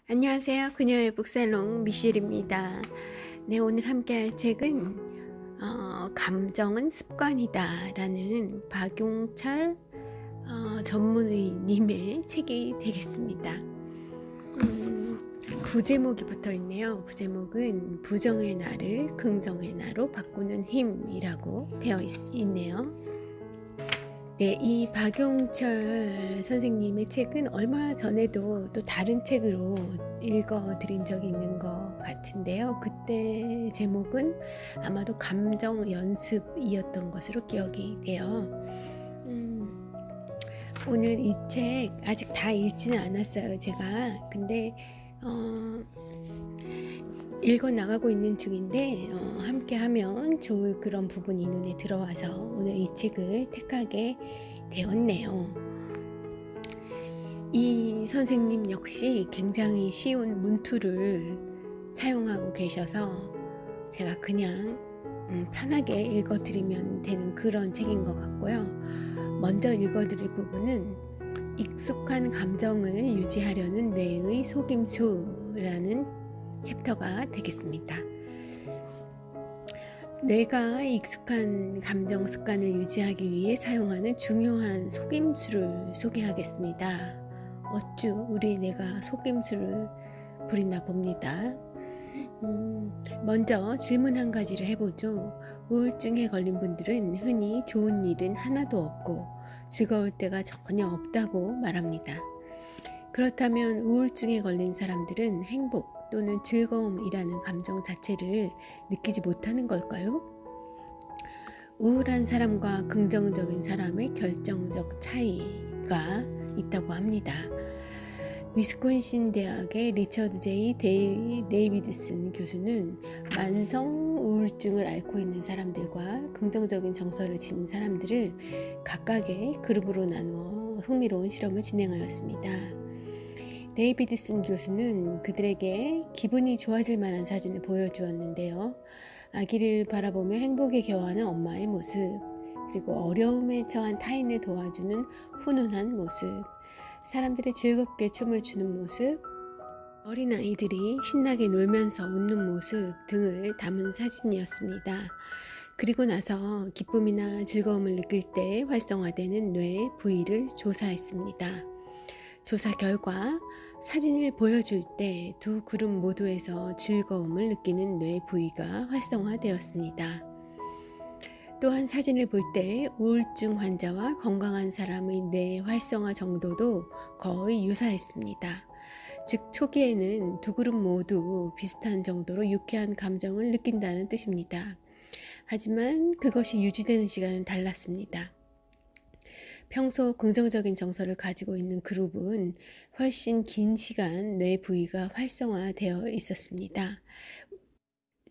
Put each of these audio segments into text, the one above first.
안녕하세요. 그녀의 북살롱 미셸입니다. 네, 오늘 함께 할 책은 감정은 습관이다 라는 박용철 전문의님의 책이 되겠습니다. 부제목이 붙어 있네요. 부제목은 부정의 나를 긍정의 나로 바꾸는 힘이라고 되어 있네요. 네, 이 박용철 선생님의 책은 얼마 전에도 또 다른 책으로 읽어드린 적이 있는 것 같은데요. 그때 제목은 아마도 감정 연습이었던 것으로 기억이 돼요. 오늘 이 책 아직 다 읽지는 않았어요, 제가. 근데 읽어 나가고 있는 중인데 함께 하면 좋을 그런 부분이 눈에 들어와서 오늘 이 책을 택하게 되었네요. 이 선생님 역시 굉장히 쉬운 문투를 사용하고 계셔서 제가 그냥 편하게 읽어드리면 되는 그런 책인 것 같고요. 먼저 읽어드릴 부분은 익숙한 감정을 유지하려는 뇌의 속임수라는 챕터가 되겠습니다. 뇌가 익숙한 감정 습관을 유지하기 위해 사용하는 중요한 속임수를 소개하겠습니다. 어쭈 우리 뇌가 속임수를 부리나 봅니다. 먼저 질문 한 가지를 해보죠. 우울증에 걸린 분들은 흔히 좋은 일은 하나도 없고 즐거울 때가 전혀 없다고 말합니다. 그렇다면 우울증에 걸린 사람들은 행복 또는 즐거움이라는 감정 자체를 느끼지 못하는 걸까요? 우울한 사람과 긍정적인 사람의 결정적 차이가 있다고 합니다. 위스콘신 대학의 리처드 제이 데이비드슨 교수는 만성 우울증을 앓고 있는 사람들과 긍정적인 정서를 지닌 사람들을 각각의 그룹으로 나누어 흥미로운 실험을 진행하였습니다. 데이비드슨 교수는 그들에게 기분이 좋아질 만한 사진을 보여주었는데요. 아기를 바라보며 행복에 겨워하는 엄마의 모습, 그리고 어려움에 처한 타인을 도와주는 훈훈한 모습, 사람들이 즐겁게 춤을 추는 모습, 어린아이들이 신나게 놀면서 웃는 모습 등을 담은 사진이었습니다. 그리고 나서 기쁨이나 즐거움을 느낄 때 활성화되는 뇌 부위를 조사했습니다. 조사 결과 사진을 보여줄 때 두 그룹 모두에서 즐거움을 느끼는 뇌 부위가 활성화되었습니다. 또한 사진을 볼 때 우울증 환자와 건강한 사람의 뇌 활성화 정도도 거의 유사했습니다. 즉 초기에는 두 그룹 모두 비슷한 정도로 유쾌한 감정을 느낀다는 뜻입니다. 하지만 그것이 유지되는 시간은 달랐습니다. 평소 긍정적인 정서를 가지고 있는 그룹은 훨씬 긴 시간 뇌 부위가 활성화되어 있었습니다.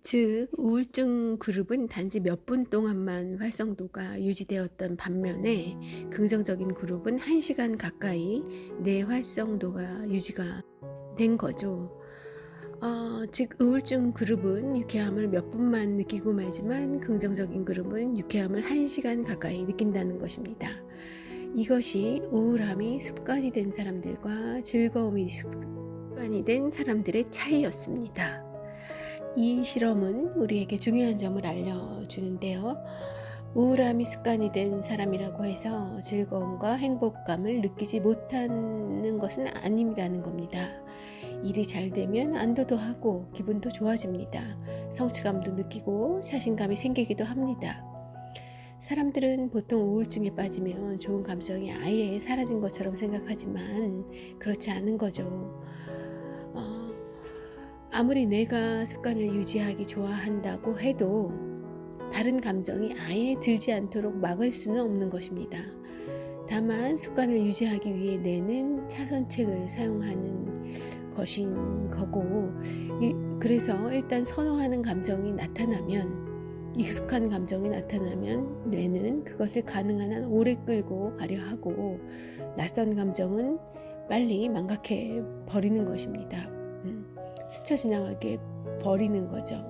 즉 우울증 그룹은 단지 몇 분 동안만 활성도가 유지되었던 반면에 긍정적인 그룹은 1시간 가까이 뇌 활성도가 유지가 된 거죠. 즉 우울증 그룹은 유쾌함을 몇 분만 느끼고 말지만 긍정적인 그룹은 유쾌함을 1시간 가까이 느낀다는 것입니다. 이것이 우울함이 습관이 된 사람들과 즐거움이 습관이 된 사람들의 차이였습니다. 이 실험은 우리에게 중요한 점을 알려주는데요. 우울함이 습관이 된 사람이라고 해서 즐거움과 행복감을 느끼지 못하는 것은 아님이라는 겁니다. 일이 잘 되면 안도도 하고 기분도 좋아집니다. 성취감도 느끼고 자신감이 생기기도 합니다. 사람들은 보통 우울증에 빠지면 좋은 감정이 아예 사라진 것처럼 생각하지만 그렇지 않은 거죠. 아무리 내가 습관을 유지하기 좋아한다고 해도 다른 감정이 아예 들지 않도록 막을 수는 없는 것입니다. 다만 습관을 유지하기 위해 뇌는 차선책을 사용하는 것인 거고, 그래서 일단 선호하는 감정이 나타나면, 익숙한 감정이 나타나면 뇌는 그것을 가능한 한 오래 끌고 가려 하고 낯선 감정은 빨리 망각해 버리는 것입니다. 스쳐 지나가게 버리는 거죠.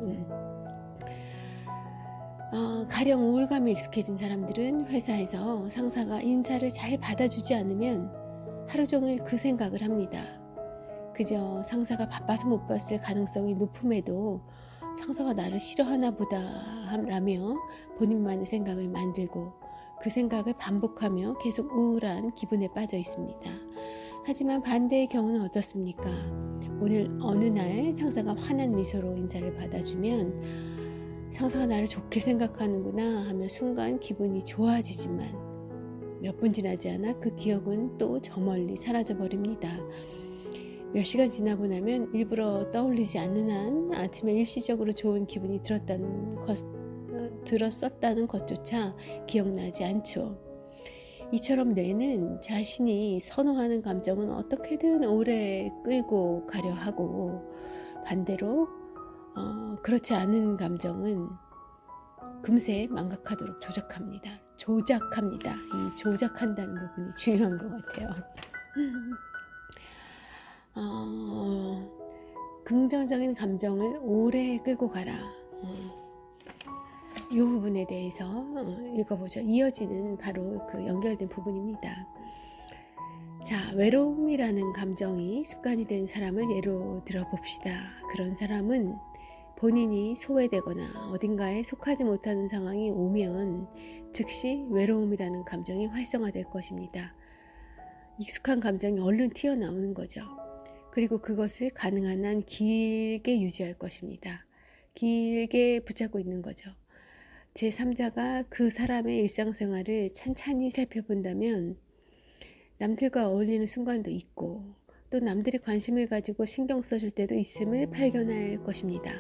가령 우울감에 익숙해진 사람들은 회사에서 상사가 인사를 잘 받아주지 않으면 하루 종일 그 생각을 합니다. 그저 상사가 바빠서 못 봤을 가능성이 높음에도 상사가 나를 싫어하나 보다 라며 본인만의 생각을 만들고 그 생각을 반복하며 계속 우울한 기분에 빠져 있습니다. 하지만 반대의 경우는 어떻습니까? 오늘 어느 날 상사가 환한 미소로 인사를 받아주면 상사가 나를 좋게 생각하는구나 하며 순간 기분이 좋아지지만 몇 분 지나지 않아 그 기억은 또 저 멀리 사라져 버립니다. 몇 시간 지나고 나면 일부러 떠올리지 않는 한 아침에 일시적으로 좋은 기분이 들었었다는 것조차 기억나지 않죠. 이처럼 뇌는 자신이 선호하는 감정은 어떻게든 오래 끌고 가려 하고 반대로 그렇지 않은 감정은 금세 망각하도록 조작합니다. 이 조작한다는 부분이 중요한 것 같아요. 긍정적인 감정을 오래 끌고 가라. 이 부분에 대해서 읽어보죠. 이어지는 바로 그 연결된 부분입니다. 자, 외로움이라는 감정이 습관이 된 사람을 예로 들어봅시다. 그런 사람은 본인이 소외되거나 어딘가에 속하지 못하는 상황이 오면 즉시 외로움이라는 감정이 활성화될 것입니다. 익숙한 감정이 얼른 튀어나오는 거죠. 그리고 그것을 가능한 한 길게 유지할 것입니다. 길게 붙잡고 있는 거죠. 제3자가 그 사람의 일상생활을 찬찬히 살펴본다면 남들과 어울리는 순간도 있고 또 남들이 관심을 가지고 신경 써줄 때도 있음을 발견할 것입니다.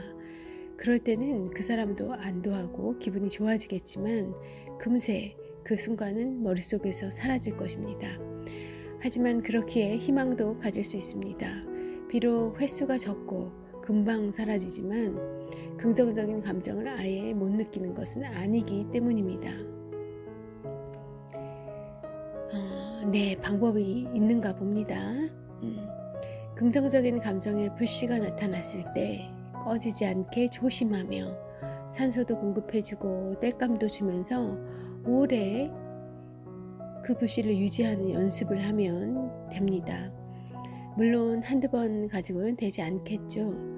그럴 때는 그 사람도 안도하고 기분이 좋아지겠지만 금세 그 순간은 머릿속에서 사라질 것입니다. 하지만 그렇기에 희망도 가질 수 있습니다. 비록 횟수가 적고 금방 사라지지만 긍정적인 감정을 아예 못 느끼는 것은 아니기 때문입니다. 네, 방법이 있는가 봅니다. 긍정적인 감정에 불씨가 나타났을 때 꺼지지 않게 조심하며 산소도 공급해주고 땔감도 주면서 오래 그 불씨를 유지하는 연습을 하면 됩니다. 물론 한두 번 가지고는 되지 않겠죠.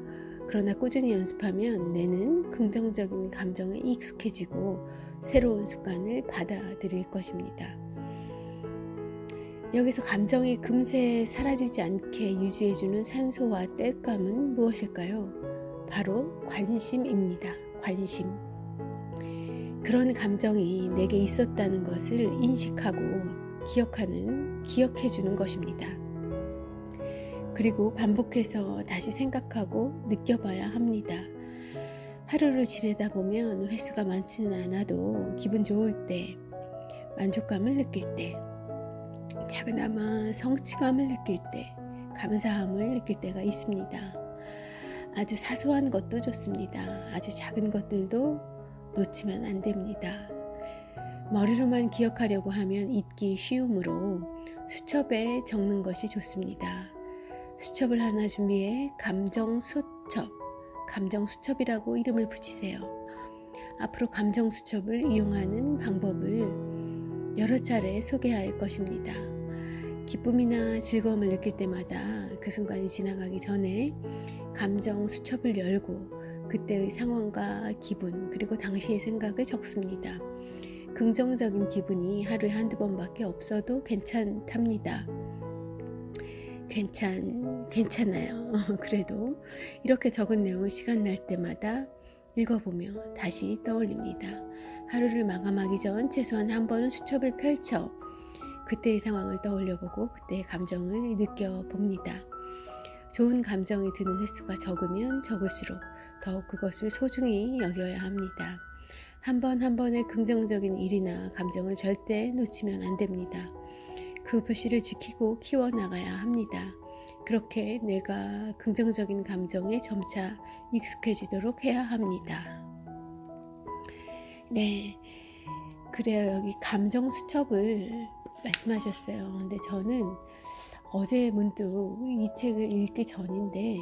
그러나 꾸준히 연습하면 뇌는 긍정적인 감정에 익숙해지고 새로운 습관을 받아들일 것입니다. 여기서 감정이 금세 사라지지 않게 유지해주는 산소와 땔감은 무엇일까요? 바로 관심입니다. 관심. 그런 감정이 내게 있었다는 것을 인식하고 기억해주는 것입니다. 그리고 반복해서 다시 생각하고 느껴봐야 합니다. 하루를 지내다 보면 횟수가 많지는 않아도 기분 좋을 때, 만족감을 느낄 때, 작은아마 성취감을 느낄 때, 감사함을 느낄 때가 있습니다. 아주 사소한 것도 좋습니다. 아주 작은 것들도 놓치면 안 됩니다. 머리로만 기억하려고 하면 잊기 쉬우므로 수첩에 적는 것이 좋습니다. 수첩을 하나 준비해 감정수첩이라고 이름을 붙이세요. 앞으로 감정수첩을 이용하는 방법을 여러 차례 소개할 것입니다. 기쁨이나 즐거움을 느낄 때마다 그 순간이 지나가기 전에 감정 수첩을 열고 그때의 상황과 기분 그리고 당시의 생각을 적습니다. 긍정적인 기분이 하루에 한두 번밖에 없어도 괜찮답니다. 괜찮아요. 그래도 이렇게 적은 내용을 시간 날 때마다 읽어보며 다시 떠올립니다. 하루를 마감하기 전 최소한 한 번은 수첩을 펼쳐 그때의 상황을 떠올려보고 그때의 감정을 느껴봅니다. 좋은 감정이 드는 횟수가 적으면 적을수록 더욱 그것을 소중히 여겨야 합니다. 한 번 한 번의 긍정적인 일이나 감정을 절대 놓치면 안 됩니다. 그 불씨를 지키고 키워나가야 합니다. 그렇게 내가 긍정적인 감정에 점차 익숙해지도록 해야 합니다. 네, 그래요. 여기 감정 수첩을 말씀하셨어요. 근데 저는 어제 문득 이 책을 읽기 전인데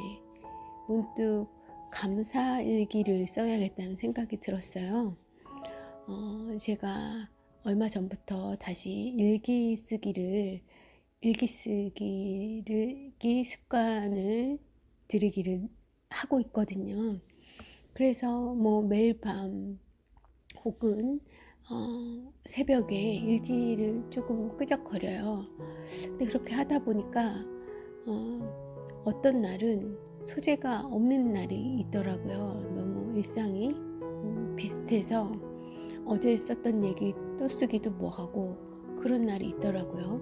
문득 감사 일기를 써야겠다는 생각이 들었어요. 제가 얼마 전부터 다시 일기 쓰기를 일기 쓰기 습관을 들이기를 하고 있거든요. 그래서 뭐 매일 밤 혹은 새벽에 일기를 조금 끄적거려요. 근데 그렇게 하다 보니까 어떤 날은 소재가 없는 날이 있더라고요. 너무 일상이 비슷해서 어제 썼던 얘기 또 쓰기도 뭐하고 그런 날이 있더라고요.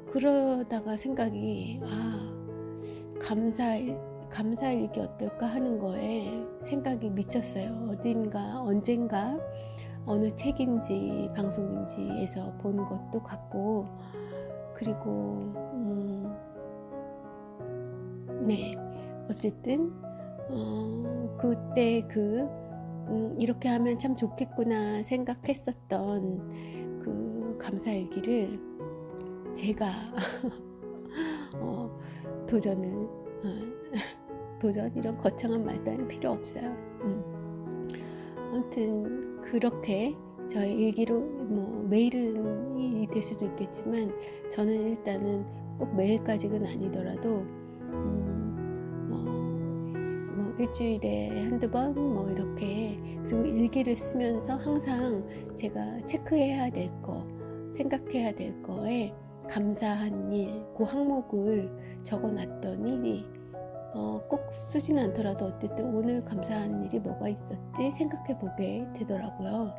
그러다가 생각이 감사일기 어떨까 하는 거에 생각이 미쳤어요. 언젠가 어느 책인지 방송인지에서 본 것도 같고, 그리고 네, 어쨌든 그때 이렇게 하면 참 좋겠구나 생각했었던 그 감사일기를 제가 도전 이런 거창한 말도 필요 없어요. 아무튼 그렇게 저의 일기로 뭐 매일은 될 수도 있겠지만 저는 일단은 꼭 매일까지는 아니더라도 뭐 일주일에 한두 번 뭐 이렇게, 그리고 일기를 쓰면서 항상 제가 체크해야 될 거, 생각해야 될 거에 감사한 일, 그 항목을 적어놨더니 꼭 쓰지는 않더라도 어쨌든 오늘 감사한 일이 뭐가 있었지 생각해 보게 되더라고요.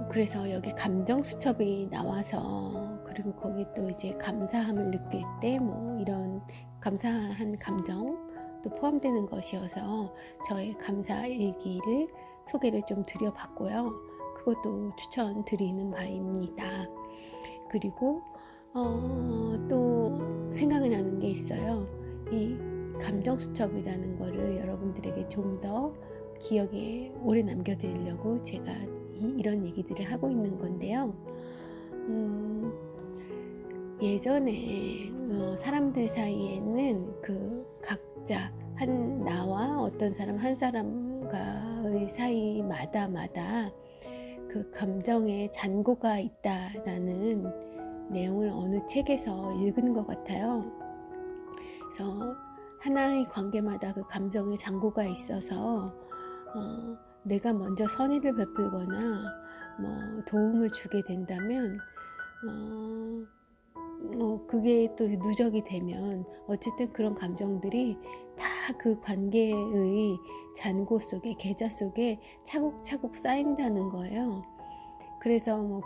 그래서 여기 감정 수첩이 나와서, 그리고 거기 또 이제 감사함을 느낄 때 뭐 이런 감사한 감정도 포함되는 것이어서 저의 감사 일기를 소개를 좀 드려봤고요. 그것도 추천드리는 바입니다. 그리고 또 생각이 나는 게 있어요. 이 감정 수첩이라는 거를 여러분들에게 좀 더 기억에 오래 남겨드리려고 제가 이런 얘기들을 하고 있는 건데요. 예전에 사람들 사이에는 그 각자 나와 어떤 사람 한 사람과의 사이마다 그 감정의 잔고가 있다라는 내용을 어느 책에서 읽은 것 같아요. 그래서 하나의 관계마다 그 감정의 잔고가 있어서 내가 먼저 선의를 베풀거나 뭐 도움을 주게 된다면 그게 또 누적이 되면 어쨌든 그런 감정들이 다 그 관계의 잔고 속에, 계좌 속에 차곡차곡 쌓인다는 거예요. 그래서 뭐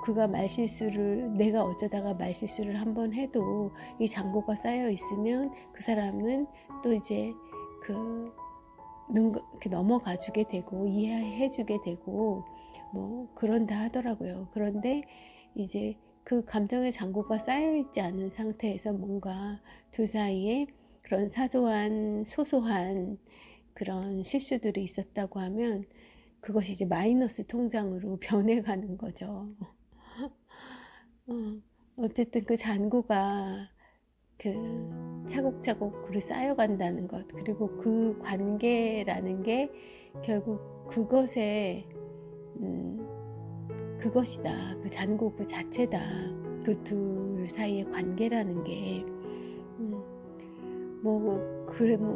내가 어쩌다가 말실수를 한번 해도 이 잔고가 쌓여 있으면 그 사람은 또 이제 이렇게 넘어가 주게 되고 이해해 주게 되고 뭐 그런다 하더라고요. 그런데 이제 그 감정의 잔고가 쌓여 있지 않은 상태에서 뭔가 둘 사이에 그런 소소한 그런 실수들이 있었다고 하면 그것이 이제 마이너스 통장으로 변해가는 거죠. 어쨌든 그 잔고가 차곡차곡 쌓여간다는 것, 그리고 그 관계라는 게 결국 그것이다. 그 잔고 그 자체다. 그 둘 사이의 관계라는 게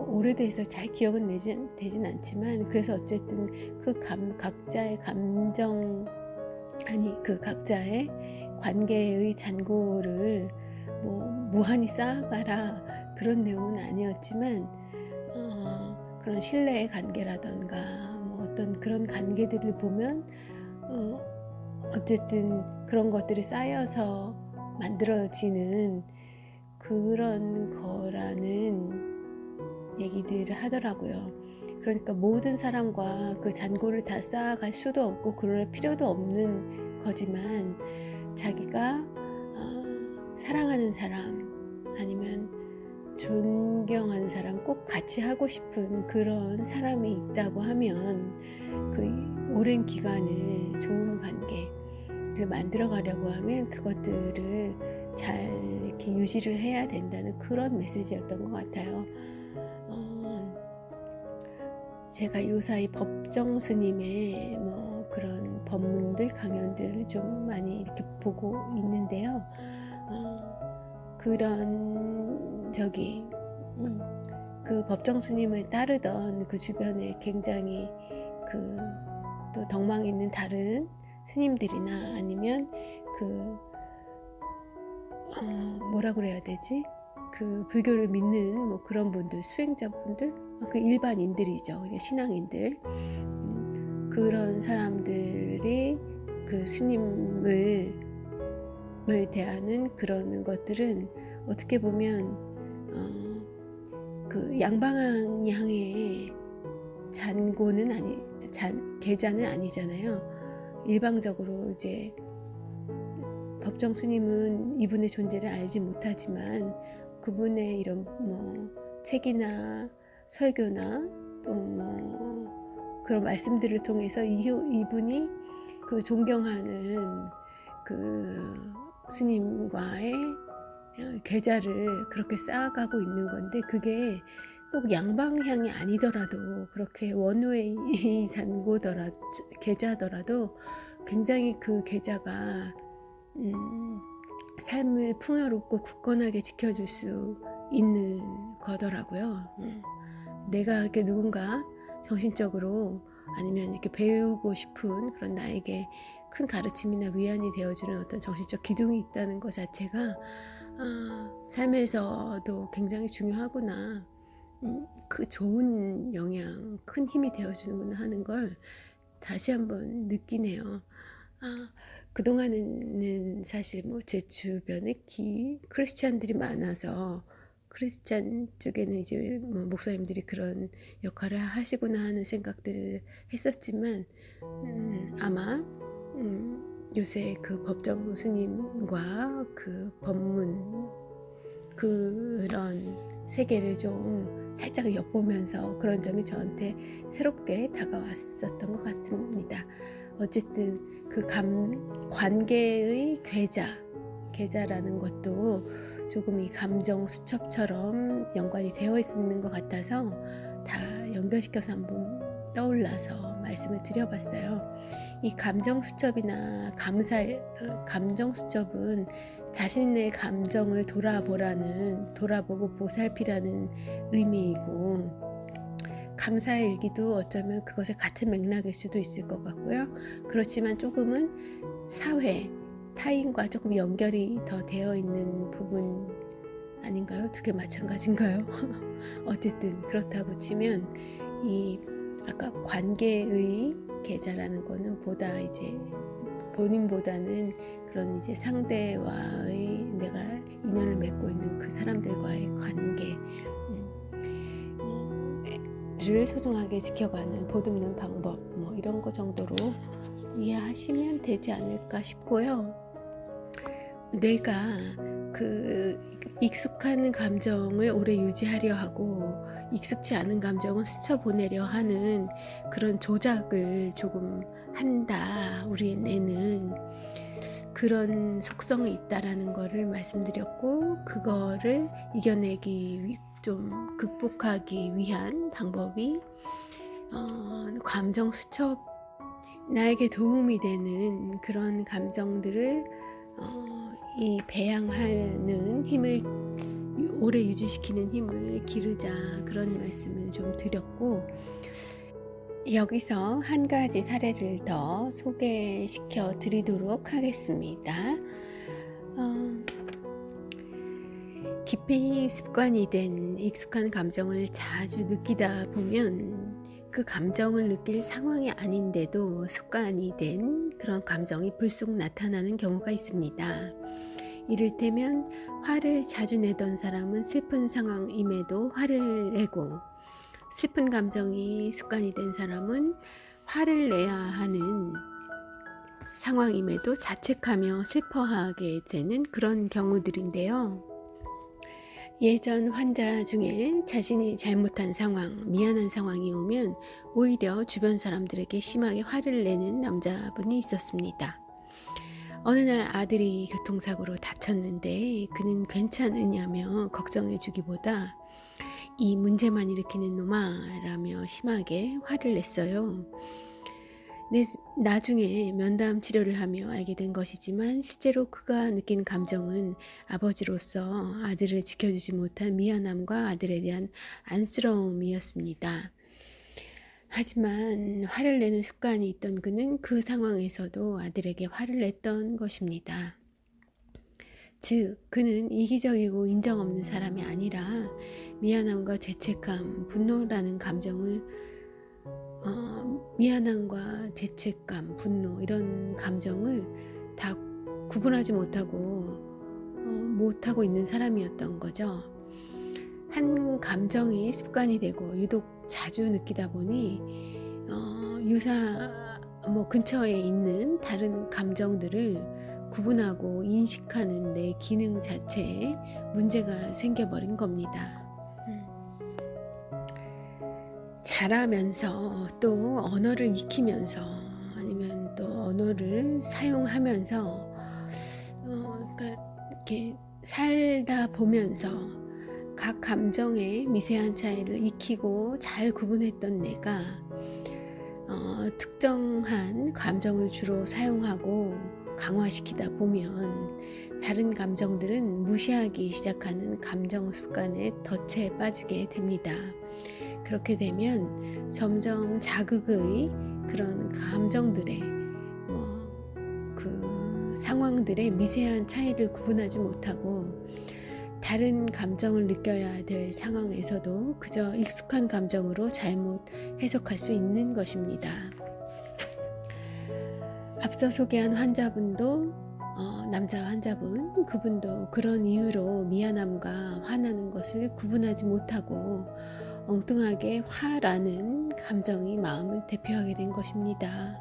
오래돼서 잘 기억은 되진 않지만, 그래서 어쨌든 각자의 각자의 관계의 잔고를 무한히 쌓아가라 그런 내용은 아니었지만 그런 신뢰의 관계라던가 어떤 그런 관계들을 보면 어쨌든 그런 것들이 쌓여서 만들어지는 그런 거라는 얘기들을 하더라고요. 그러니까 모든 사람과 그 잔고를 다 쌓아갈 수도 없고 그럴 필요도 없는 거지만, 자기가 사랑하는 사람 아니면 존경하는 사람, 꼭 같이 하고 싶은 그런 사람이 있다고 하면 그 오랜 기간을 좋은 관계를 만들어 가려고 하면 그것들을 잘 이렇게 유지를 해야 된다는 그런 메시지였던 것 같아요. 제가 요사이 법정 스님의 그런 법문들, 강연들을 좀 많이 이렇게 보고 있는데요. 그런 그 법정 스님을 따르던 그 주변에 굉장히 또 덕망 있는 다른 스님들이나 아니면 뭐라 그래야 되지? 그 불교를 믿는 뭐 그런 분들, 수행자분들, 그 일반인들이죠. 신앙인들. 그런 사람들이 그 스님을 대하는 그런 것들은 어떻게 보면 그 양방향의 계자는 아니잖아요. 일방적으로 이제 법정 스님은 이분의 존재를 알지 못하지만 그분의 이런 책이나 설교나 또 그런 말씀들을 통해서 이분이 그 존경하는 그 스님과의 계자를 그렇게 쌓아가고 있는 건데, 그게 꼭 양방향이 아니더라도, 그렇게 원웨이 계자더라도 굉장히 그 계자가 삶을 풍요롭고 굳건하게 지켜줄 수 있는 거더라고요. 내가 이렇게 누군가 정신적으로 아니면 이렇게 배우고 싶은 그런 나에게 큰 가르침이나 위안이 되어주는 어떤 정신적 기둥이 있다는 것 자체가 삶에서도 굉장히 중요하구나, 그 좋은 영향, 큰 힘이 되어주는구나 하는 걸 다시 한번 느끼네요. 그동안에는 사실 제 주변에 크리스찬들이 많아서 크리스찬 쪽에는 이제 목사님들이 그런 역할을 하시구나 하는 생각들을 했었지만, 아마 요새 그 법정 스님과 그 법문 그런 세계를 좀 살짝 엿보면서 그런 점이 저한테 새롭게 다가왔었던 것 같습니다. 어쨌든 그 관계의 계자라는 것도 조금 이 감정 수첩처럼 연관이 되어 있는 것 같아서 다 연결시켜서 한번 떠올라서 말씀을 드려봤어요. 이 감정 수첩이나 감정 수첩은 자신의 감정을 돌아보고 보살피라는 의미이고, 감사의 일기도 어쩌면 그것의 같은 맥락일 수도 있을 것 같고요. 그렇지만 조금은 타인과 조금 연결이 더 되어 있는 부분 아닌가요? 두 개 마찬가지인가요? 어쨌든 그렇다고 치면 이 아까 관계의 계자라는 거는 보다 이제 본인보다는 그런 이제 상대와의 내가 인연을 맺고 있는 그 사람들과의 관계를 소중하게 지켜가는 보듬는 방법 이런 거 정도로 이해하시면 되지 않을까 싶고요. 내가 그 익숙한 감정을 오래 유지하려 하고 익숙지 않은 감정을 스쳐보내려 하는 그런 조작을 조금 한다. 우리 뇌는 그런 속성이 있다라는 거를 말씀드렸고, 그거를 좀 극복하기 위한 방법이 감정 수첩, 나에게 도움이 되는 그런 감정들을 이 배양하는 힘을, 오래 유지시키는 힘을 기르자, 그런 말씀을 좀 드렸고, 여기서 한 가지 사례를 더 소개시켜 드리도록 하겠습니다. 깊이 습관이 된 익숙한 감정을 자주 느끼다 보면 그 감정을 느낄 상황이 아닌데도 습관이 된 그런 감정이 불쑥 나타나는 경우가 있습니다. 이를테면 화를 자주 내던 사람은 슬픈 상황임에도 화를 내고, 슬픈 감정이 습관이 된 사람은 화를 내야 하는 상황임에도 자책하며 슬퍼하게 되는 그런 경우들인데요. 예전 환자 중에 자신이 잘못한 상황, 미안한 상황이 오면 오히려 주변 사람들에게 심하게 화를 내는 남자분이 있었습니다. 어느 날 아들이 교통사고로 다쳤는데 그는 괜찮으냐며 걱정해주기보다 이 문제만 일으키는 놈아 라며 심하게 화를 냈어요. 나중에 면담 치료를 하며 알게 된 것이지만 실제로 그가 느낀 감정은 아버지로서 아들을 지켜주지 못한 미안함과 아들에 대한 안쓰러움이었습니다. 하지만 화를 내는 습관이 있던 그는 그 상황에서도 아들에게 화를 냈던 것입니다. 즉, 그는 이기적이고 인정 없는 사람이 아니라 미안함과 죄책감, 분노라는 감정을 미안함과 죄책감, 분노 이런 감정을 다 구분하지 못하고 있는 사람이었던 거죠. 한 감정이 습관이 되고 유독 자주 느끼다 보니 근처에 있는 다른 감정들을 구분하고 인식하는 내 기능 자체에 문제가 생겨버린 겁니다. 자라면서 또 언어를 익히면서 아니면 또 언어를 사용하면서 그러니까 이렇게 살다 보면서 각 감정의 미세한 차이를 익히고 잘 구분했던 내가 특정한 감정을 주로 사용하고 강화시키다 보면 다른 감정들은 무시하기 시작하는 감정 습관의 덫에 빠지게 됩니다. 그렇게 되면 점점 자극의 그런 감정들의 그 상황들의 미세한 차이를 구분하지 못하고 다른 감정을 느껴야 될 상황에서도 그저 익숙한 감정으로 잘못 해석할 수 있는 것입니다. 앞서 소개한 환자분도 남자 환자분, 그분도 그런 이유로 미안함과 화나는 것을 구분하지 못하고 엉뚱하게 화라는 감정이 마음을 대표하게 된 것입니다.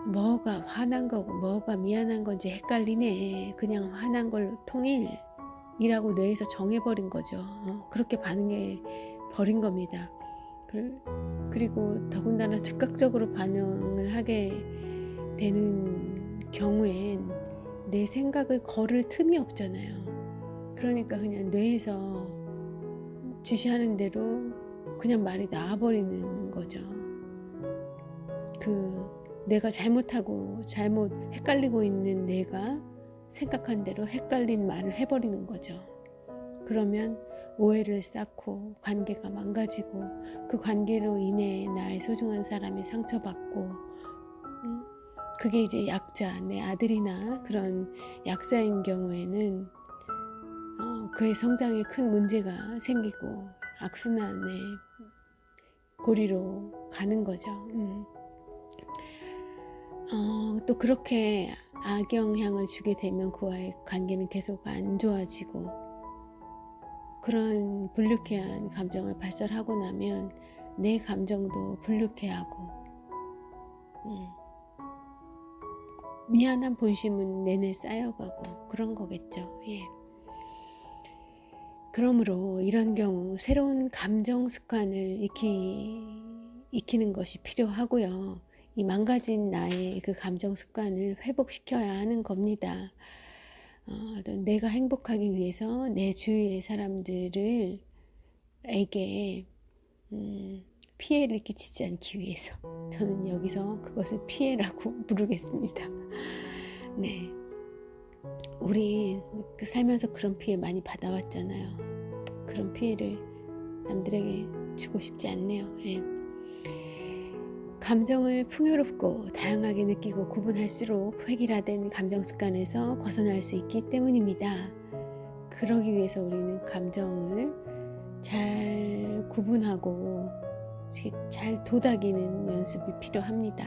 뭐가 화난 거고 뭐가 미안한 건지 헷갈리네. 그냥 화난 걸로 통일이라고 뇌에서 정해버린 거죠. 그렇게 반응해 버린 겁니다. 그리고 더군다나 즉각적으로 반응을 하게 되는 경우엔 내 생각을 거를 틈이 없잖아요. 그러니까 그냥 뇌에서 지시하는 대로 그냥 말이 나와버리는 거죠. 내가 잘못 헷갈리고 있는 내가 생각한 대로 헷갈린 말을 해버리는 거죠. 그러면 오해를 쌓고 관계가 망가지고 그 관계로 인해 나의 소중한 사람이 상처받고 그게 이제 약자, 내 아들이나 그런 약자인 경우에는 그의 성장에 큰 문제가 생기고 악순환의 고리로 가는 거죠. 또 그렇게 악영향을 주게 되면 그와의 관계는 계속 안 좋아지고 그런 불쾌한 감정을 발설하고 나면 내 감정도 불쾌하고 미안한 본심은 내내 쌓여가고 그런 거겠죠. 예. 그러므로 이런 경우 새로운 감정 습관을 익히는 것이 필요하고요. 이 망가진 나의 그 감정 습관을 회복시켜야 하는 겁니다. 내가 행복하기 위해서 내 주위의 사람들에게 피해를 끼치지 않기 위해서 저는 여기서 그것을 피해라고 부르겠습니다. 네, 우리 살면서 그런 피해 많이 받아왔잖아요. 그런 피해를 남들에게 주고 싶지 않네요. 예. 감정을 풍요롭고 다양하게 느끼고 구분할수록 획일화된 감정 습관에서 벗어날 수 있기 때문입니다. 그러기 위해서 우리는 감정을 잘 구분하고 잘 도닥이는 연습이 필요합니다.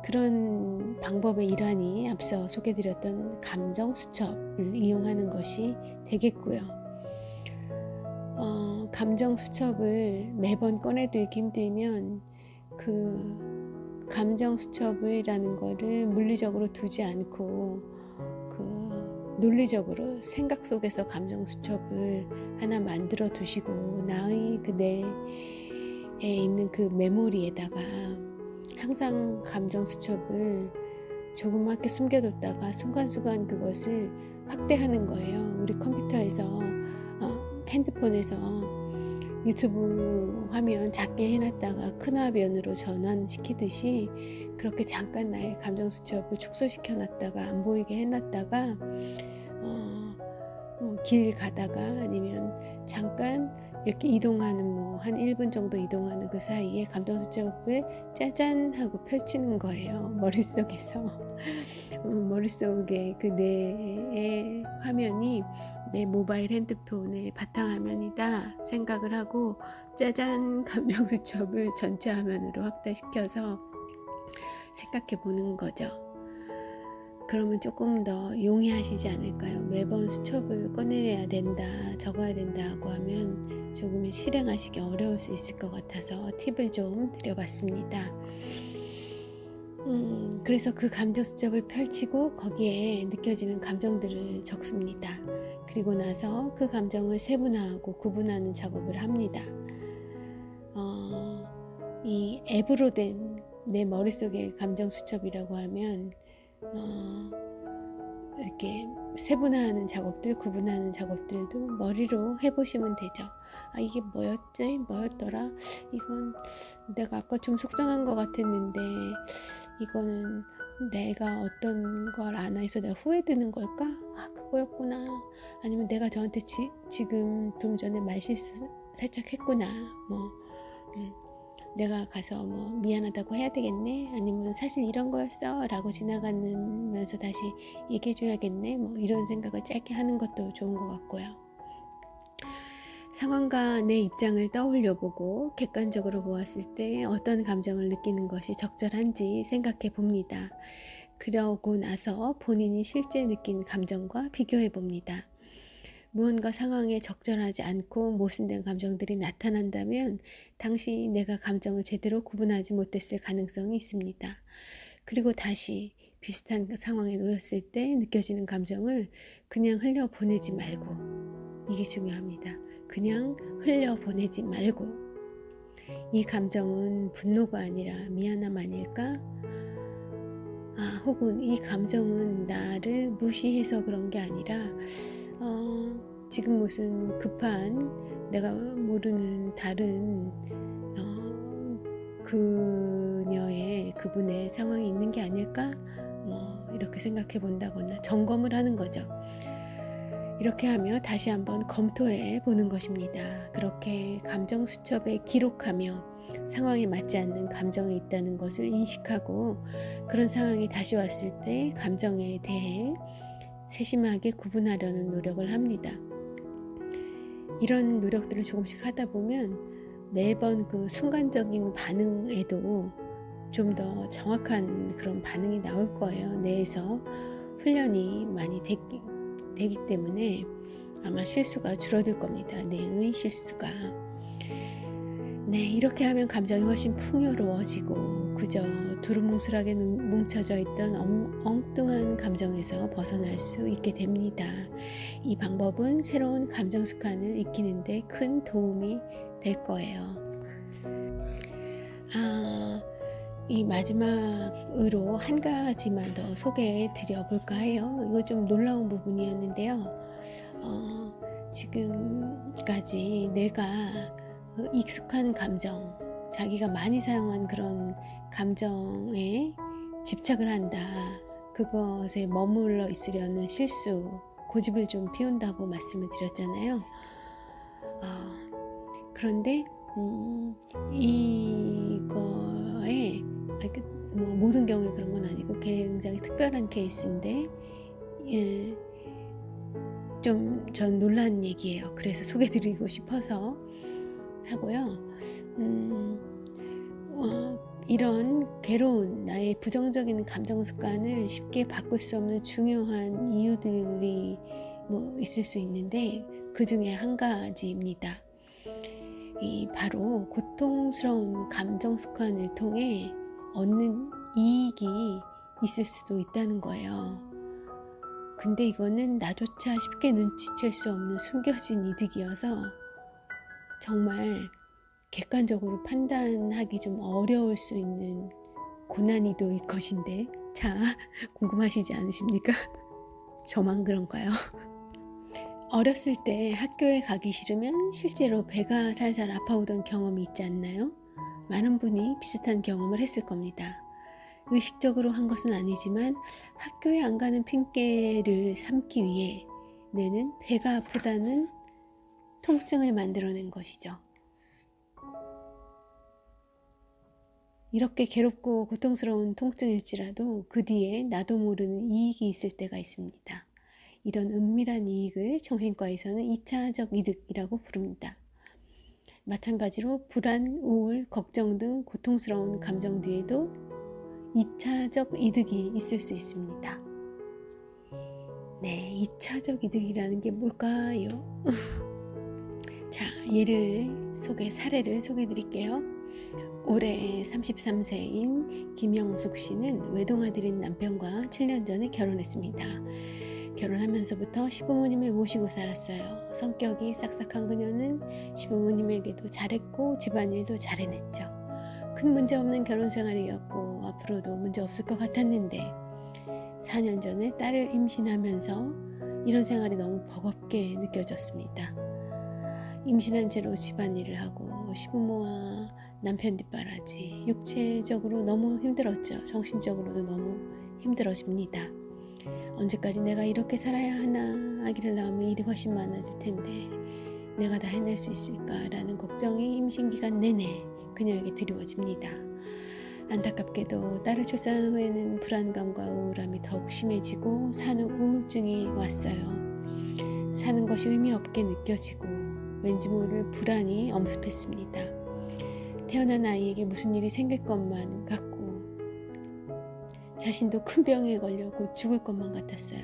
그런 방법의 일환이 앞서 소개드렸던 감정 수첩을 이용하는 것이 되겠고요. 감정 수첩을 매번 꺼내들기 힘들면 그 감정 수첩이라는 거를 물리적으로 두지 않고 논리적으로 생각 속에서 감정 수첩을 하나 만들어 두시고 나의 그 뇌에 있는 그 메모리에다가 항상 감정 수첩을 조그맣게 숨겨뒀다가 순간순간 그것을 확대하는 거예요. 우리 컴퓨터에서 핸드폰에서 유튜브 화면 작게 해놨다가 큰 화면으로 전환시키듯이 그렇게 잠깐 나의 감정 수첩을 축소시켜 놨다가 안 보이게 해놨다가 길 가다가 아니면 잠깐 이렇게 이동하는 한 1분 정도 이동하는 그 사이에 감정 수첩을 짜잔 하고 펼치는 거예요. 머릿속에서. 머릿속에 그 내 화면이 내 모바일 핸드폰의 바탕화면이다 생각을 하고 짜잔 감정 수첩을 전체 화면으로 확대시켜서 생각해 보는 거죠. 그러면 조금 더 용이하시지 않을까요? 매번 수첩을 꺼내야 된다, 적어야 된다고 하면 조금 실행하시기 어려울 수 있을 것 같아서 팁을 좀 드려봤습니다. 그래서 그 감정 수첩을 펼치고 거기에 느껴지는 감정들을 적습니다. 그리고 나서 그 감정을 세분화하고 구분하는 작업을 합니다. 이 앱으로 된 내 머릿속의 감정 수첩이라고 하면 이렇게 세분화하는 작업들, 구분하는 작업들도 머리로 해보시면 되죠. 이게 뭐였더라? 이건 내가 아까 좀 속상한 것 같았는데 이거는 내가 어떤 걸 안 해서 내가 후회되는 걸까? 그거였구나. 아니면 내가 저한테 지금 좀 전에 말실수 살짝 했구나. 내가 가서 미안하다고 해야 되겠네, 아니면 사실 이런 거였어 라고 지나가면서 다시 얘기해 줘야겠네, 이런 생각을 짧게 하는 것도 좋은 것 같고요. 상황과 내 입장을 떠올려 보고 객관적으로 보았을 때 어떤 감정을 느끼는 것이 적절한지 생각해 봅니다. 그러고 나서 본인이 실제 느낀 감정과 비교해 봅니다. 무언가 상황에 적절하지 않고 모순된 감정들이 나타난다면 당시 내가 감정을 제대로 구분하지 못했을 가능성이 있습니다. 그리고 다시 비슷한 상황에 놓였을 때 느껴지는 감정을 그냥 흘려보내지 말고, 이게 중요합니다. 그냥 흘려보내지 말고, 이 감정은 분노가 아니라 미안함 아닐까? 혹은 이 감정은 나를 무시해서 그런 게 아니라 지금 무슨 급한 내가 모르는 다른 그분의 상황이 있는 게 아닐까? 이렇게 생각해 본다거나 점검을 하는 거죠. 이렇게 하며 다시 한번 검토해 보는 것입니다. 그렇게 감정 수첩에 기록하며 상황에 맞지 않는 감정이 있다는 것을 인식하고 그런 상황이 다시 왔을 때 감정에 대해 세심하게 구분하려는 노력을 합니다. 이런 노력들을 조금씩 하다 보면 매번 그 순간적인 반응에도 좀 더 정확한 그런 반응이 나올 거예요. 뇌에서 훈련이 많이 되기 때문에 아마 실수가 줄어들 겁니다. 뇌의 실수가. 이렇게 하면 감정이 훨씬 풍요로워지고 그저 두루뭉술하게 뭉쳐져 있던 엉뚱한 감정에서 벗어날 수 있게 됩니다. 이 방법은 새로운 감정 습관을 익히는데 큰 도움이 될 거예요. 이 마지막으로 한 가지만 더 소개해 드려 볼까 해요. 이거 좀 놀라운 부분이었는데요. 지금까지 내가 익숙한 감정, 자기가 많이 사용한 그런 감정에 집착을 한다, 그것에 머물러 있으려는 실수, 고집을 좀 피운다고 말씀을 드렸잖아요. 그런데 이거에 모든 경우에 그런 건 아니고 굉장히 특별한 케이스인데 좀 전 놀란 얘기예요. 그래서 소개드리고 싶어서 하고요. 이런 괴로운 나의 부정적인 감정 습관을 쉽게 바꿀 수 없는 중요한 이유들이 있을 수 있는데 그 중에 한 가지입니다. 바로 고통스러운 감정 습관을 통해 얻는 이익이 있을 수도 있다는 거예요. 근데 이거는 나조차 쉽게 눈치챌 수 없는 숨겨진 이득이어서 정말 객관적으로 판단하기 좀 어려울 수 있는 고난이도일 것인데, 자, 궁금하시지 않으십니까? 저만 그런가요? 어렸을 때 학교에 가기 싫으면 실제로 배가 살살 아파오던 경험이 있지 않나요? 많은 분이 비슷한 경험을 했을 겁니다. 의식적으로 한 것은 아니지만 학교에 안 가는 핑계를 삼기 위해 뇌는 배가 아프다는 통증을 만들어낸 것이죠. 이렇게 괴롭고 고통스러운 통증일지라도 그 뒤에 나도 모르는 이익이 있을 때가 있습니다. 이런 은밀한 이익을 정신과에서는 2차적 이득이라고 부릅니다. 마찬가지로 불안, 우울, 걱정 등 고통스러운 감정 뒤에도 2차적 이득이 있을 수 있습니다. 네, 2차적 이득이라는 게 뭘까요? 자, 사례를 소개해 드릴게요. 올해 33세인 김영숙 씨는 외동아들인 남편과 7년 전에 결혼했습니다. 결혼하면서부터 시부모님을 모시고 살았어요. 성격이 싹싹한 그녀는 시부모님에게도 잘했고 집안일도 잘 해냈죠. 큰 문제 없는 결혼 생활이었고 앞으로도 문제 없을 것 같았는데 4년 전에 딸을 임신하면서 이런 생활이 너무 버겁게 느껴졌습니다. 임신한 채로 집안일을 하고 시부모와 남편 뒷바라지, 육체적으로 너무 힘들었죠. 정신적으로도 너무 힘들어집니다. 언제까지 내가 이렇게 살아야 하나, 아기를 낳으면 일이 훨씬 많아질 텐데 내가 다 해낼 수 있을까라는 걱정이 임신 기간 내내 그녀에게 드리워집니다. 안타깝게도 딸을 출산한 후에는 불안감과 우울함이 더욱 심해지고 산후 우울증이 왔어요. 사는 것이 의미 없게 느껴지고 왠지 모를 불안이 엄습했습니다. 태어난 아이에게 무슨 일이 생길 것만 같고 자신도 큰 병에 걸려 곧 죽을 것만 같았어요.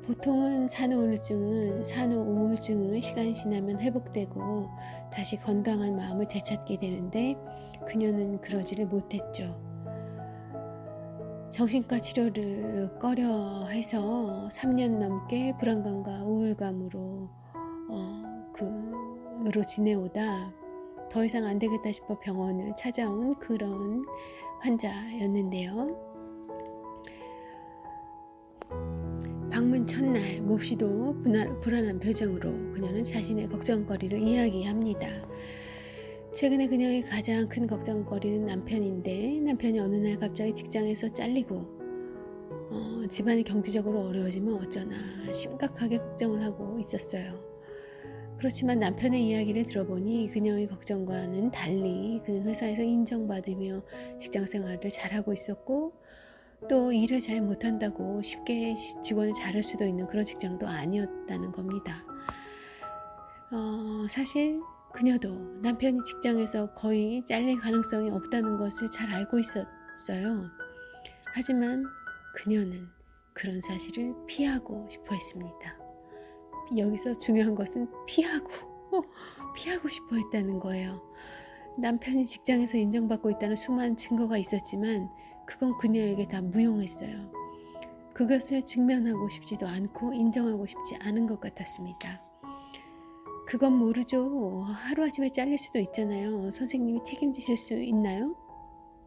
보통은 산후 우울증은 시간이 지나면 회복되고 다시 건강한 마음을 되찾게 되는데 그녀는 그러지를 못했죠. 정신과 치료를 꺼려 해서 3년 넘게 불안감과 우울감으로 지내오다 더 이상 안 되겠다 싶어 병원을 찾아온 그런 환자였는데요. 방문 첫날 몹시도 불안한 표정으로 그녀는 자신의 걱정거리를 이야기합니다. 최근에 그녀의 가장 큰 걱정거리는 남편인데 남편이 어느 날 갑자기 직장에서 잘리고 집안이 경제적으로 어려워지면 어쩌나 심각하게 걱정을 하고 있었어요. 그렇지만 남편의 이야기를 들어보니 그녀의 걱정과는 달리 그는 회사에서 인정받으며 직장생활을 잘하고 있었고 또 일을 잘 못한다고 쉽게 직원을 자를 수도 있는 그런 직장도 아니었다는 겁니다. 사실 그녀도 남편이 직장에서 거의 잘릴 가능성이 없다는 것을 잘 알고 있었어요. 하지만 그녀는 그런 사실을 피하고 싶어 했습니다. 여기서 중요한 것은 피하고 싶어 했다는 거예요. 남편이 직장에서 인정받고 있다는 수많은 증거가 있었지만 그건 그녀에게 다 무용했어요. 그것을 직면하고 싶지도 않고 인정하고 싶지 않은 것 같았습니다. 그건 모르죠. 하루아침에 잘릴 수도 있잖아요. 선생님이 책임지실 수 있나요?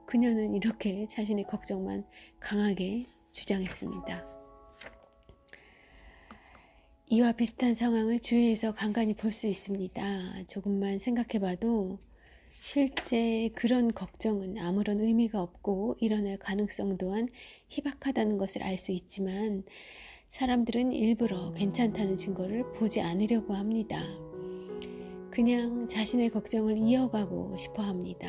그녀는 이렇게 자신의 걱정만 강하게 주장했습니다. 이와 비슷한 상황을 주위에서 간간히 볼 수 있습니다. 조금만 생각해봐도 실제 그런 걱정은 아무런 의미가 없고 일어날 가능성 또한 희박하다는 것을 알 수 있지만 사람들은 일부러 괜찮다는 증거를 보지 않으려고 합니다. 그냥 자신의 걱정을 이어가고 싶어 합니다.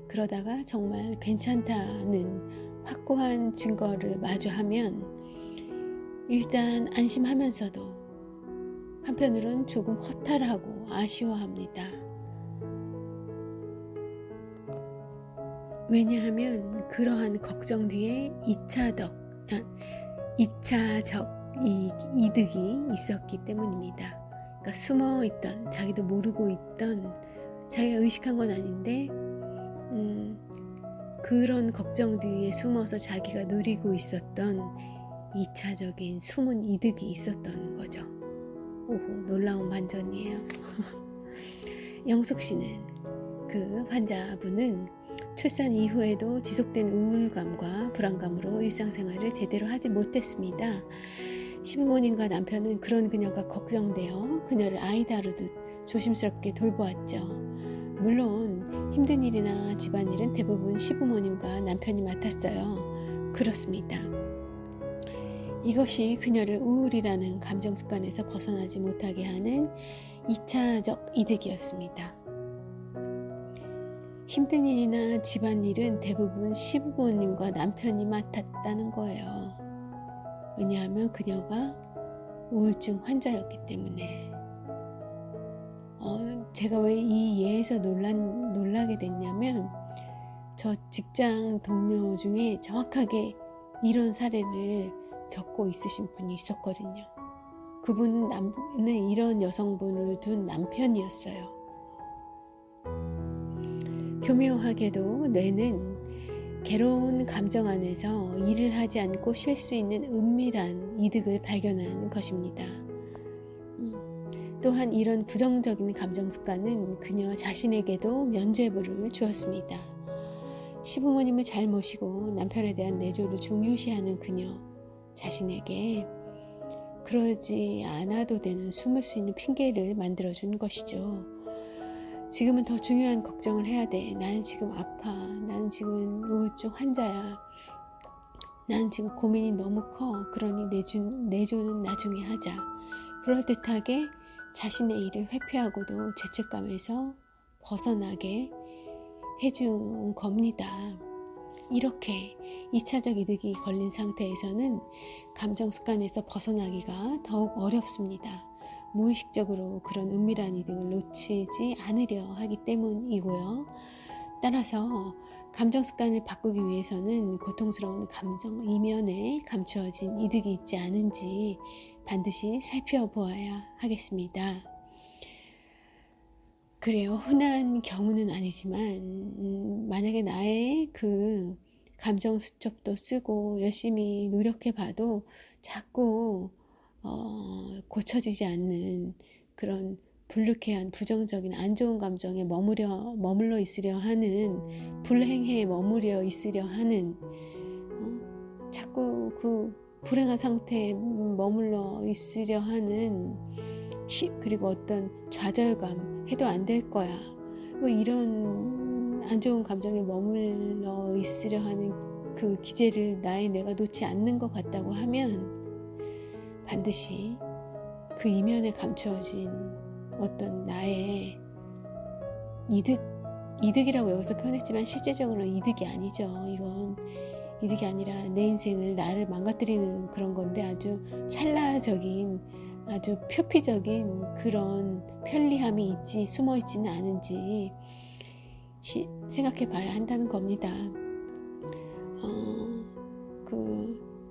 그러다가 정말 괜찮다는 확고한 증거를 마주하면 일단 안심하면서도 한편으론 조금 허탈하고 아쉬워합니다. 왜냐하면 그러한 걱정 뒤에 2차적 이득이 있었기 때문입니다. 그러니까 숨어있던, 자기도 모르고 있던, 자기가 의식한 건 아닌데 그런 걱정 뒤에 숨어서 자기가 누리고 있었던 2차적인 숨은 이득이 있었던 거죠. 오호, 놀라운 반전이에요. 영숙 씨는 그 환자분은 출산 이후에도 지속된 우울감과 불안감으로 일상생활을 제대로 하지 못했습니다. 시부모님과 남편은 그런 그녀가 걱정되어 그녀를 아이 다루듯 조심스럽게 돌보았죠. 물론 힘든 일이나 집안일은 대부분 시부모님과 남편이 맡았어요. 그렇습니다. 이것이 그녀를 우울이라는 감정 습관에서 벗어나지 못하게 하는 2차적 이득이었습니다. 힘든 일이나 집안일은 대부분 시부모님과 남편이 맡았다는 거예요. 왜냐하면 그녀가 우울증 환자였기 때문에. 제가 왜 이 예에서 놀라게 됐냐면 저 직장 동료 중에 정확하게 이런 사례를 겪고 있으신 분이 있었거든요. 그분은 이런 여성분을 둔 남편이었어요. 교묘하게도 뇌는 괴로운 감정 안에서 일을 하지 않고 쉴 수 있는 은밀한 이득을 발견하는 것입니다. 또한 이런 부정적인 감정 습관은 그녀 자신에게도 면죄부를 주었습니다. 시부모님을 잘 모시고 남편에 대한 내조를 중요시하는 그녀 자신에게 그러지 않아도 되는 숨을 수 있는 핑계를 만들어준 것이죠. 지금은 더 중요한 걱정을 해야 돼. 나는 지금 아파. 나는 지금 우울증 환자야. 나는 지금 고민이 너무 커. 그러니 내조는 나중에 하자. 그럴듯하게 자신의 일을 회피하고도 죄책감에서 벗어나게 해준 겁니다. 이렇게 2차적 이득이 걸린 상태에서는 감정 습관에서 벗어나기가 더욱 어렵습니다. 무의식적으로 그런 은밀한 이득을 놓치지 않으려 하기 때문이고요. 따라서 감정 습관을 바꾸기 위해서는 고통스러운 감정 이면에 감추어진 이득이 있지 않은지 반드시 살펴보아야 하겠습니다. 그래요. 흔한 경우는 아니지만 만약에 나의 그 감정 수첩도 쓰고 열심히 노력해 봐도 자꾸 고쳐지지 않는 그런 불쾌한 부정적인 안 좋은 감정에 머물러 있으려 하는 불행해에 머무려 있으려 하는 자꾸 그 불행한 상태에 머물러 있으려 하는 그리고 어떤 좌절감 해도 안 될 거야 뭐 이런 안 좋은 감정에 머물러 있으려 하는 그 기제를 나의 뇌가 놓지 않는 것 같다고 하면 반드시 그 이면에 감추어진 어떤 나의 이득이라고 여기서 표현했지만 실제적으로는 이득이 아니죠. 이건 이득이 아니라 내 인생을 나를 망가뜨리는 그런 건데 아주 찰나적인 아주 표피적인 그런 편리함이 숨어 있지는 않은지 생각해 봐야 한다는 겁니다.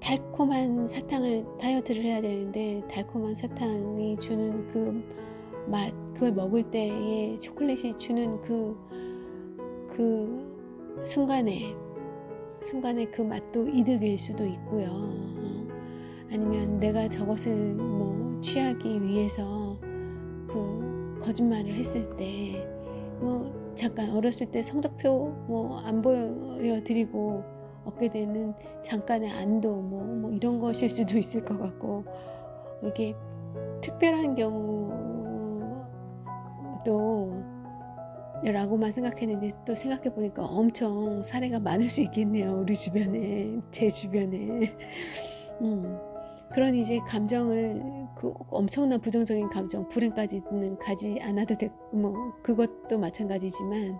달콤한 사탕을 다이어트를 해야 되는데 달콤한 사탕이 주는 그 맛, 그걸 먹을 때에 초콜릿이 주는 그 순간에 그 맛도 이득일 수도 있고요. 아니면 내가 저것을 뭐 취하기 위해서 그 거짓말을 했을 때 뭐 잠깐 어렸을 때 성적표 뭐 안 보여드리고 얻게 되는 잠깐의 안도 뭐 이런 것일 수도 있을 것 같고 이게 특별한 경우도 라고만 생각했는데 또 생각해 보니까 엄청 사례가 많을 수 있겠네요. 우리 주변에 제 주변에 그런 이제 감정을 그 엄청난 부정적인 감정 불행까지는 가지 않아도 되고 뭐 그것도 마찬가지지만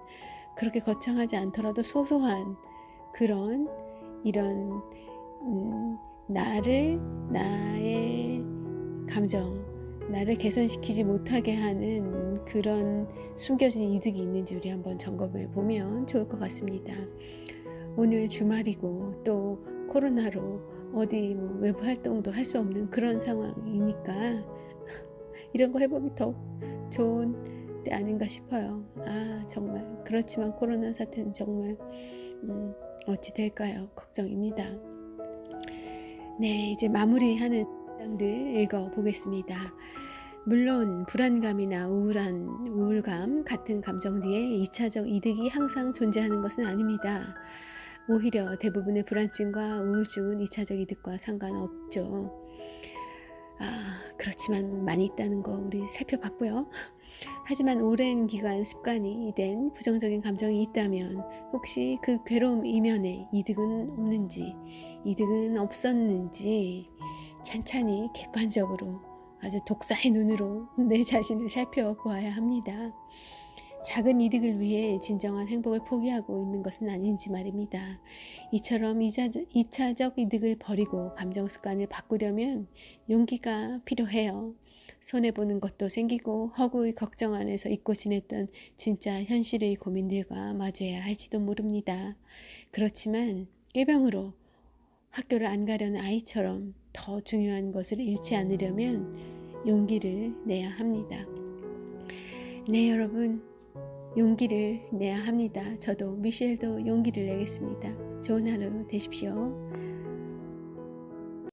그렇게 거창하지 않더라도 소소한 그런 이런 나의 감정 나를 개선시키지 못하게 하는 그런 숨겨진 이득이 있는지 우리 한번 점검해 보면 좋을 것 같습니다. 오늘 주말이고 또 코로나로 어디 뭐 외부 활동도 할 수 없는 그런 상황이니까 이런 거 해보기 더 좋은 때 아닌가 싶어요. 정말 그렇지만 코로나 사태는 정말 어찌 될까요? 걱정입니다. 네, 이제 마무리하는 장들 읽어보겠습니다. 물론 불안감이나 우울감 같은 감정 뒤에 2차적 이득이 항상 존재하는 것은 아닙니다. 오히려 대부분의 불안증과 우울증은 2차적 이득과 상관없죠. 그렇지만 많이 있다는 거 우리 살펴봤고요. 하지만 오랜 기간 습관이 된 부정적인 감정이 있다면 혹시 그 괴로움 이면에 이득은 없는지, 이득은 없었는지 찬찬히 객관적으로 아주 독사의 눈으로 내 자신을 살펴보아야 합니다. 작은 이득을 위해 진정한 행복을 포기하고 있는 것은 아닌지 말입니다. 이처럼 2차적 이득을 버리고 감정 습관을 바꾸려면 용기가 필요해요. 손해보는 것도 생기고 허구의 걱정 안에서 잊고 지냈던 진짜 현실의 고민들과 마주해야 할지도 모릅니다. 그렇지만 꾀병으로 학교를 안 가려는 아이처럼 더 중요한 것을 잃지 않으려면 용기를 내야 합니다. 네, 여러분. 용기를 내야 합니다. 저도 미셸도 용기를 내겠습니다. 좋은 하루 되십시오.